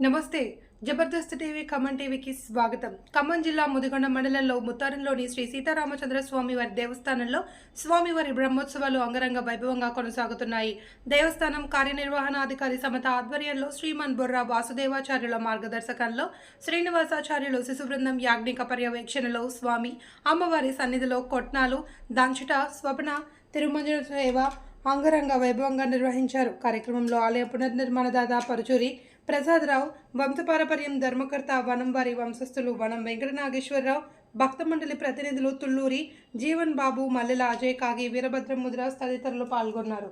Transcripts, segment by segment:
నమస్తే. జబర్దస్త్ టీవీ ఖమ్మం టీవీకి స్వాగతం. ఖమ్మం జిల్లా ముదిగొండ మండలంలో ముత్తారంలోని శ్రీ సీతారామచంద్ర స్వామివారి దేవస్థానంలో స్వామివారి బ్రహ్మోత్సవాలు అంగరంగ వైభవంగా కొనసాగుతున్నాయి. దేవస్థానం కార్యనిర్వహణాధికారి సమత ఆధ్వర్యంలో శ్రీమన్ బొర్రా వాసుదేవాచార్యుల మార్గదర్శకంలో శ్రీనివాసాచార్యులు శిశు బృందం యాజ్ఞిక పర్యవేక్షణలో స్వామి అమ్మవారి సన్నిధిలో కొట్నాలు దంచుట స్వప్న తిరుమంజన సేవ అంగరంగ వైభవంగా నిర్వహించారు. కార్యక్రమంలో ఆలయ పునర్నిర్మాణదాత పరుచూరి ప్రసాదరావు, వంశపారపర్యం ధర్మకర్త వనం వారి వంశస్థులు వనం వెంకటనాగేశ్వరరావు, భక్త మండలి ప్రతినిధులు తుళ్ళూరి జీవన్ బాబు, మల్లెల అజయ్ కాగి, వీరభద్రం ముద్రాస్ తదితరులు పాల్గొన్నారు.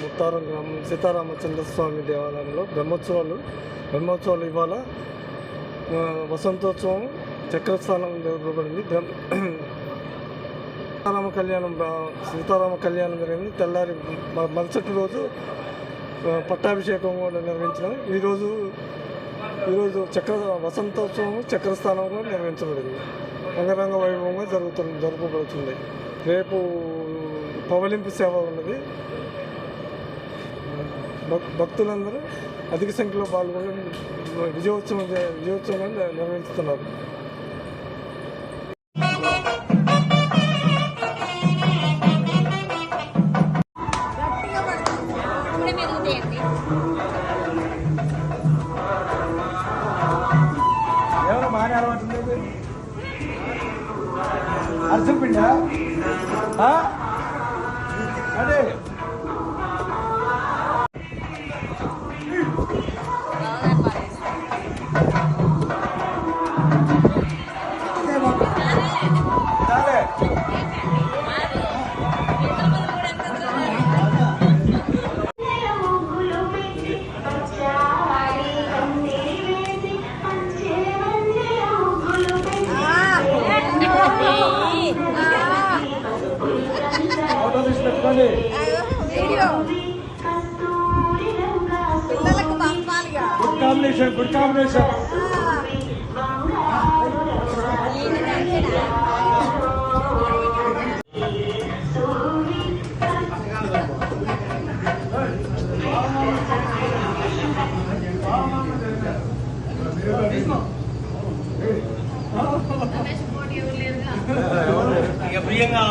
ముత్తారం గ్రామం సీతారామచంద్ర స్వామి దేవాలయంలో బ్రహ్మోత్సవాలు ఇవాళ వసంతోత్సవం చక్రస్థానం జరగబడింది. సీతారామ కళ్యాణం జరిగింది. తెల్లారి మరుసటి రోజు పట్టాభిషేకం కూడా నిర్వహించినాం. ఈరోజు వసంతోత్సవం చక్రస్థానం కూడా నిర్వహించబడింది. అంగరంగ వైభవంగా జరపబడుతుంది. రేపు పవలింపు సేవ ఉన్నది. భక్తులందరూ అధిక సంఖ్యలో పాల్గొని విజయోత్సవం నిర్వహిస్తున్నారు. ఎవరో బాగానే అలవాటు అర్జున్ పిండా అదే గుడ్ కాంబినేషన్ ప్రియంగా